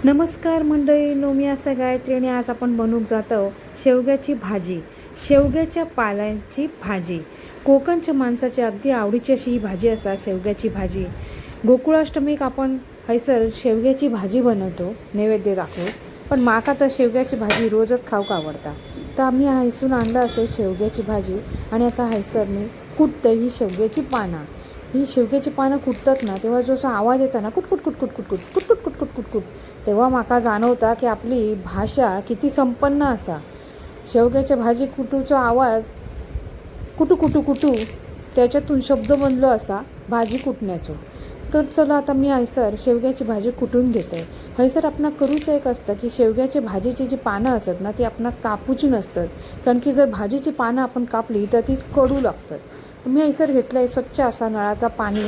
नमस्कार मंडळी, मी असा गायत्री आणि आज आपण बनवूक जातो शेवग्याची भाजी. शेवग्याच्या पाल्याची भाजी कोकणच्या माणसाची अगदी आवडीची अशी ही भाजी असा शेवग्याची भाजी. गोकुळाष्टमीक आपण हैसर शेवग्याची भाजी बनवतो नैवेद्य दाखवू, पण माका तर शेवग्याची भाजी रोजच खाऊक आवडता. तर आम्ही हैसून आणलं असेल शेवग्याची भाजी आणि आता हैसर मी कुटतं ही शेवग्याची पानं. ही शेवग्याची पानं कुटतात ना तेव्हा जो असा आवाज येतो ना, कुट कुट कुट कुट कुट कुट कुट कुट कुट कुट कुट कुट, तेव्हा माका जाणवता की आपली भाषा किती संपन्न असा. शेवग्याच्या भाजी कुटूचा आवाज कुटू कुटू कुटू त्याच्यातून शब्द बनलो असा भाजी कुटण्याचो. तर चला आता मी हैसर शेवग्याची भाजी कुटून घेते. हैसर आपणा करूचं एक असतं की शेवग्याची भाजीची जी पानं असतात ना ती आपणा कापूची नसतात, कारण की जर भाजीची पानं आपण कापली तर ती कडू लागतात. मी हैसर घेतलं आहे स्वच्छ असा नळाचा पाणी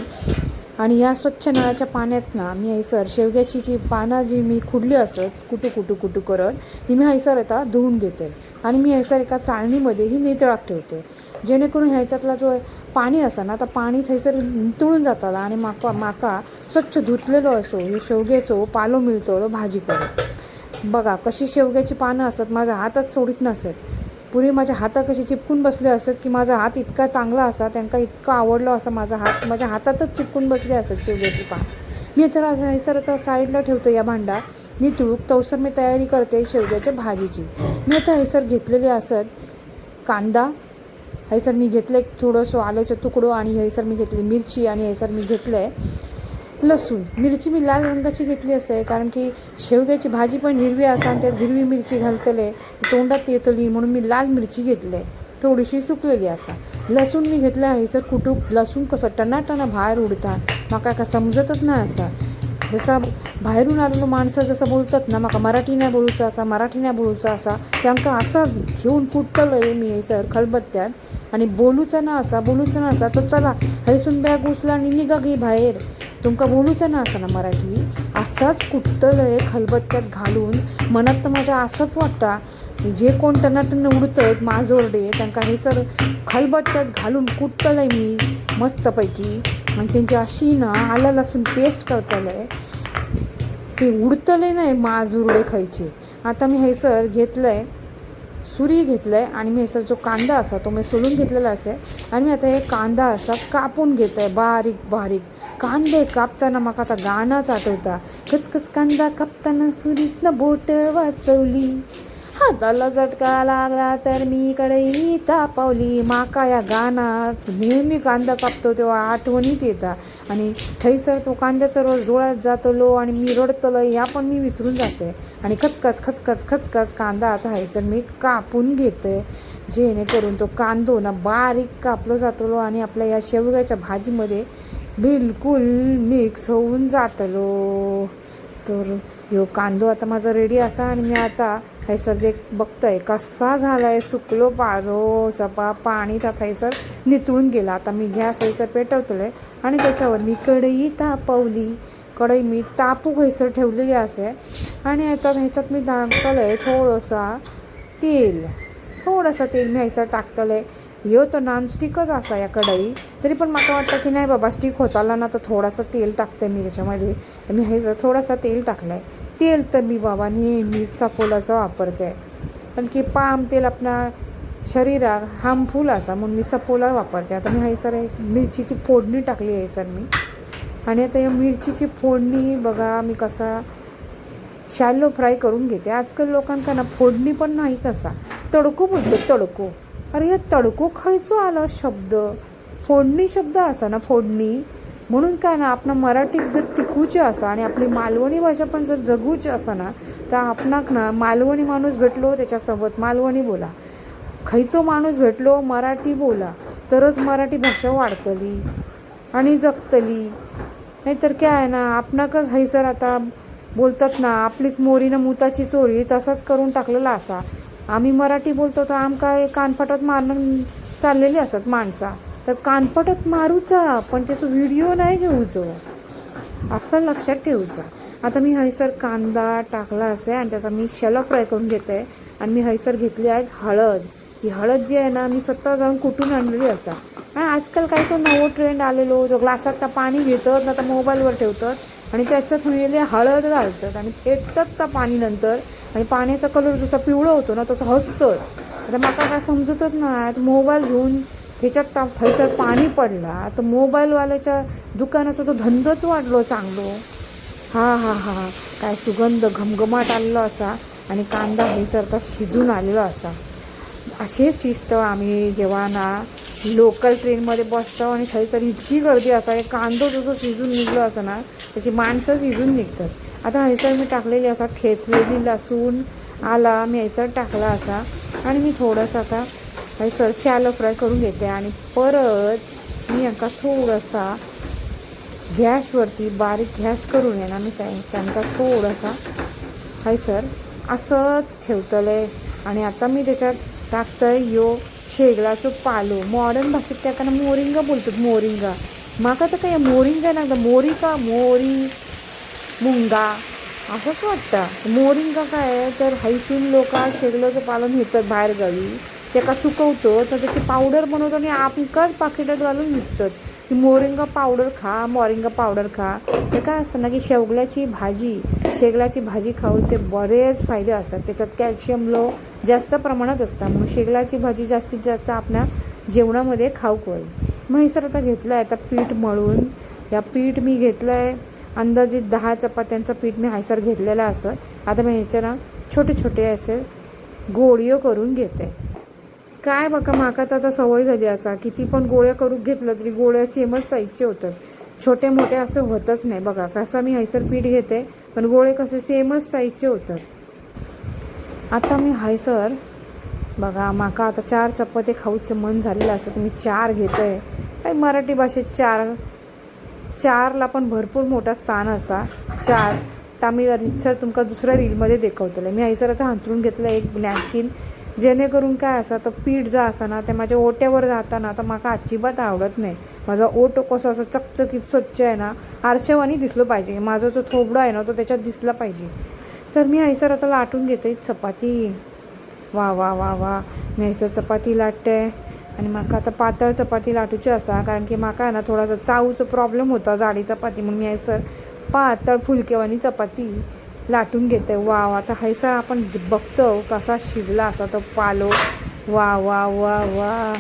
आणि या स्वच्छ नळाच्या पाण्यात ना मी हैसर शेवग्याची जी पानं जी मी खुडली असत कुटू कुटू कुटू करत ती मी हैसर आता धुवून घेते आणि मी हैसर एका चाळणीमध्ये ही नितळाक ठेवते, जेणेकरून ह्याच्यातला जो पाणी असा ना आता पाणी थैसर नितळून जाताला आणि माका स्वच्छ धुतलेलो असो हे शेवग्याचो पालो मिळतो भाजी करत. बघा कशी शेवग्याची पानं असत, माझा हातच सोडित नसत. पुरी माझ्या हातात कशी चिपकून बसले असत की माझा हात इतका चांगला असा, त्यांना इतका आवडलो असा माझा हात माझ्या हातातच चिपकून बसले असत शेवग्याची पान. मी तर हैसर आता साईडला ठेवतो या भांडा नितळूक, तवसर मी तयारी करते शेवग्याच्या भाजीची. मी आता हैसर घेतलेली असत कांदा, हैसर मी घेतलं एक थोडंसं आल्याचं तुकडो आणि हैसर मी घेतली मिरची आणि हैसर मी घेतलं आहे लसूण. मिरची मी लाल रंगाची घेतली असे कारण की शेवग्याची भाजी पण हिरवी असा आणि त्यात हिरवी मिरची घालतले तोंडात येतली म्हणून मी लाल मिरची घेतले थोडीशी सुकलेली असा. लसूण मी घेतलं आहे सर कुटूक. लसूण कसं टनाटना बाहेर उडता माका का समजतच नाही असा. जसा बाहेरून आलेलो माणसं जसं बोलतात ना माका मराठी नाही बोलूचं असा मराठी नाही बोलूचं असा त्यांना असाच घेऊन कुटलं आहे मी सर खलबत्त्यात आणि बोलूचं ना असा तो चला हैसून बॅग उचला आणि निघा गे बाहेर, तुमका बोलूचं ना असं ना मराठी असाच कुटलं आहे खलबत्त्यात घालून. मनात तर माझ्या असंच वाटता जे कोण टनाटन उडत आहेत माजोरडे त्यांना हे सर खलबत्त्यात घालून कुटलं आहे मी मस्तपैकी आणि त्यांची अशी ना आलं लसूण पेस्ट करतलं आहे ते उडतले नाही माजुरडे खायचे. आता मी हे सर घेतलं आहे सुरी घेतलं आहे आणि मी हे सर जो कांदा असा तो मी सोलून घेतलेला असे आणि मी आता हे कांदा असा कापून घेत आहे बारीक बारीक. कांदे कापताना मग आता गाणंच आठवता, कचकच कांदा कापताना सुरीतनं बोट वाचवली, हाताला झटका लागला तर मी कढई तापवली. माका या गाणं नेहमी कांदा कापतो तेव्हा आठवणीत येतात आणि थैसर तो कांद्याचा रस डोळ्यात जातलो आणि मी रडतलो या पण मी विसरून जाते आणि खचखच खचखच खचखच कांदा आता ह्याचं मी कापून घेते जेणेकरून तो कांदो ना बारीक कापलं जातलो आणि आपल्या या शेवग्याच्या भाजीमध्ये बिलकुल मिक्स होऊन जातलो. तर ह्यो कांदो आता माझा रेडी असा आणि मी आता हैसर देख बघतंय कसा झाला आहे सुकलो पारो सपा पाणी त्यात हैसर नितळून गेला. आता मी गॅस हैसर पेटवतले आणि त्याच्यावर मी कढई तापवली. कढई मी तापूक हैसर ठेवलेली असे आणि आता ह्याच्यात मी टाकलं आहे थोडंसं तेल मी हैसर टाकतलं आहे. ह्यो तो नॉनस्टिकच असा या कढई, तरी पण मला वाटतं की नाही बाबा स्टिक होताला ना तर थोडासा तेल टाकते मी त्याच्यामध्ये. मी हे थोडासा तेल टाकलं आहे. तेल तर मी बाबा नेहमी सफोलाचं वापरते कारण की पाम तेल आपला शरीरात हार्मफुल असा म्हणून मी सफोला वापरते. आता मी हैसर एक मिरचीची फोडणी टाकली आहे सर मी आणि आता या मिरचीची फोडणी बघा मी कसा शॅलो फ्राय करून घेते. आजकाल लोकांना ना फोडणी पण नाही कसा तडको बोलतो तडको. अरे या तडको खायचो आला शब्द, फोडणी शब्द असा ना फोडणी म्हणून काय ना आपण मराठीत जर टिकूचे असा आणि आपली मालवणी भाषा पण जर जगूची असा ना तर आपणाक ना मालवणी माणूस भेटलो त्याच्यासोबत मालवणी बोला, खायचो माणूस भेटलो मराठी बोला तरच मराठी भाषा वाढतली आणि जगतली. नाहीतर काय आहे ना आपणाकच हैसर आता बोलतात ना आपलीच मोरीनं मुताची चोरी तसाच करून टाकलेला असा. आम्ही मराठी बोलतो तर काय कानफटात मारणं चाललेली असत माणसा, तर कानफटात मारूचा पण त्याचा व्हिडिओ नाही घेऊचो असं लक्षात ठेवूचा. आता मी हैसर कांदा टाकला असे आणि त्याचा मी शॅलो फ्राय करून घेते आणि मी हैसर घेतली आहे हळद. ही हळद जी आहे ना मी स्वतः जाऊन कुठून आणलेली असा. आणि आजकाल काही तो नवो ट्रेंड आलेलो जो ग्लासात पाणी घेतात ना तर मोबाईलवर ठेवतात आणि त्याच्यात म्हणजे हळद घालतात आणि फेटतात त्या पाणी नंतर, आणि पाण्याचा कलर जसा पिवळा होतो ना तसं हसतं. आता मला काय समजतच नाही, मोबाईल घेऊन ह्याच्यात थंयसर पाणी पडला तर मोबाईलवाल्याच्या दुकानाचा तो धंदोच वाढलो चांगलो. हा हा हा, काय सुगंध घमघमाट आलेला असा आणि कांदा हेसारखा शिजून आलेला असा. असेच शिस्त आम्ही जेव्हा ना लोकल ट्रेनमध्ये बसतो आणि थंयसर इतकी गर्दी असा, एक कांदो जसं शिजून निघलो असं ना त्याची माणसं शिजून निघतात. आता हैसर मी टाकलेली असा ठेचलेली लसूण आला मी हैसर टाकला असा, आणि मी थोडंसं आता हैसर शॅलो फ्राय करून घेते. आणि परत मी एका थोडासा गॅसवरती बारीक गॅस करून आहे ना मी त्यांना थोडासा हैसर असंच ठेवतले. आणि आता मी त्याच्यात टाकतंय यो शेगलाचो पालो, मॉडर्न भाषेत त्या त्यांना मोरिंगा बोलतात. मोरिंगा माका तर काय मोरिंगा ना मोरी मुंगा असंच वाटतं. मोरिंगा काय तर हैसून लोक शेगलाचं पालन घेतात बाहेर गावी, त्याला सुकवतो तर त्याची पावडर बनवतो आणि आपणच पाकिटात घालून विकतात की मोरिंगा पावडर खा, मोरिंगा पावडर खा. ते काय असतं ना की शेगलाची भाजी खाऊचे बरेच फायदे असतात. त्याच्यात कॅल्शियम लो जास्त प्रमाणात असतात, म्हणून शेगलाची भाजी जास्तीत जास्त आपल्या जेवणामध्ये खाऊक होईल. मग हे सर आता घेतलं आहे, आता पीठ मळून या पीठ मी घेतलं आहे अंदाजे 10 चपात्यांचं पीठ मी हायसर घेतलेलं असं. आता मी ह्याच्या ना छोटे छोटे असे गोळीઓ करून घेते. काय बघा माका तर आता सवय झाली असा, किती पण गोळ्या करून घेतलं तरी गोळ्या सेमच साईजचे होतात, छोटे मोठे असं होतच नाही. बघा कसं मी हैसर पीठ घेते पण गोळे कसे सेमच साईजचे होतात. आता मी हैसर बघा माका आता 4 चपाती खाऊचं मन झालेलं असं तर मी 4 घेते आहे. काही मराठी भाषेत चारला पण भरपूर मोठा स्थान असा. 4 तर मी रितसर तुमका दुसऱ्या रीलमध्ये दाखवतले. मी हैसर आता हांतरून घेतलं एक नॅपकिन, जेणेकरून काय असा तर पीठ जा असा ना ते माझ्या ओट्यावर जाताना तर माका अजिबात आवडत नाही. माझा ओटो कसं असं चकचकीत स्वच्छ आहे ना, आरशावानी दिसलं पाहिजे. माझा जो थोबडा आहे ना तो त्याच्यात दिसला पाहिजे. तर मी हैसर आता लाटून घेते चपाती. वा वा वा वा, मी हैसर चपाती लाटते. आणि माका आता पातळ चपाती लाटूची असा, कारण की माका ना थोडासा चावूचा प्रॉब्लेम होता जाडी चपाती, म्हणून मी हैसर पातळ फुलकेवानी चपाती लाटून घेते. वा आता हैसर आपण बघतो कसा शिजला असा तो पालो. वा वा वा वा,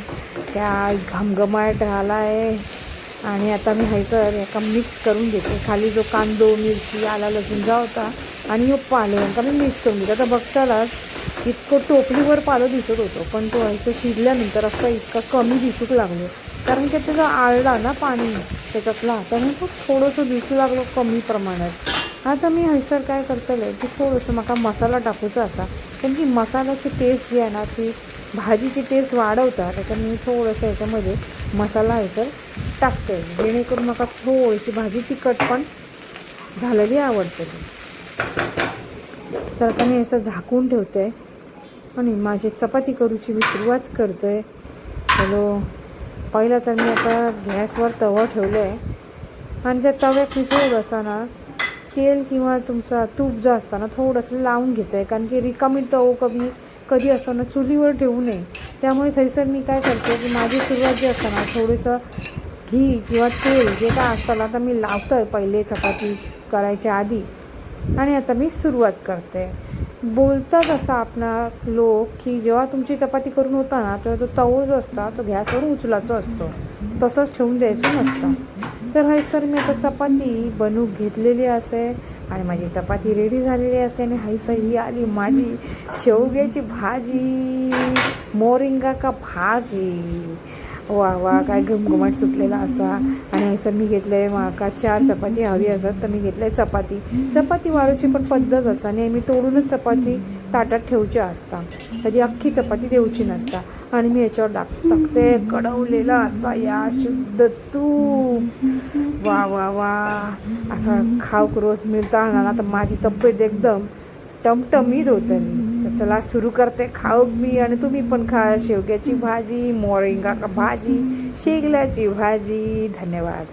त्या घमघमाट झाला आहे. आणि आता मी हैसर एका मिक्स करून घेते. खाली जो कांदो मिरची आला लसूण जा होता आणि यो पालो यांना मी मिक्स करून घेते. आता बघतालाच इतकं टोपलीवर पालो दिसत होतो, पण तो हैसर शिजल्यानंतर असं इतका कमी दिसूक लागलो, कारण की त्याचा आळला ना पाणी त्याच्यातला, त्यामुळे तो थोडंसं दिसू लागलो कमी प्रमाणात. आता मी हैसर काय करतले की थोडंसं माका मसाला टाकूचा असा, कारण की मसाल्याची टेस्ट जी आहे ना ती भाजीची टेस्ट वाढवता. त्याच्यामुळे मी थोडंसं याच्यामध्ये मसाला हैसर टाकते, जेणेकरून माका थोडीशी भाजी तिखट पण झालेली आवडते. तर आता मी असं झाकून ठेवते आणि माझी चपाती करूची मी सुरुवात करते. चलो, पहिलं तर मी आता गॅसवर तवा ठेवलं आहे आणि त्या तव्यात मी थोडंसं ना तेल किंवा तुमचा तूप जो असतं ना थोडंसं लावून घेतं आहे, कारण की रिकामी तव कधी असं ना चुलीवर ठेवू नये. त्यामुळे थैसर मी काय करते की माझी सुरुवात जी असतं ना थोडंसं घी किंवा तेल जे काय असतं ना तर मी लावतं आहे पहिले चपाती करायच्या आधी, आणि आता मी सुरुवात करते. बोलतात असं आपणा लोक की जेव्हा तुमची चपाती करून होता ना तेव्हा तो तवो जो असता तो गॅसवरून उचलायचा असतो, तसंच ठेवून द्यायचं नसतं. तर हैसर मी आता चपाती बनवून घेतलेली असे आणि माझी चपाती रेडी झालेली असे. आणि हैसर ही आली माझी शेवग्याची भाजी, मोरिंगा का भाजी. वा वा, काय घमघमाट सुटलेला असा. आणि हैसर मी घेतलं आहे माका 4 चपाती हवी असत तर मी घेतलं आहे चपाती वाळूची पण पद्धत असा, नेहमी तोडूनच चपाती ताटात ठेवची असता, कधी अख्खी चपाती देऊची नसता. आणि मी याच्यावर टाकते कडवलेला असा या शुद्ध तूप. वा वा वा, असा खाऊक रोज मिळता ना तर माझी तब्येत एकदम टमटमीत होतं. तर चला सुरू करते खाऊक मी, आणि तुम्ही पण खा शेवग्याची भाजी, मोरिंगा का भाजी, शेगलाची भाजी. धन्यवाद.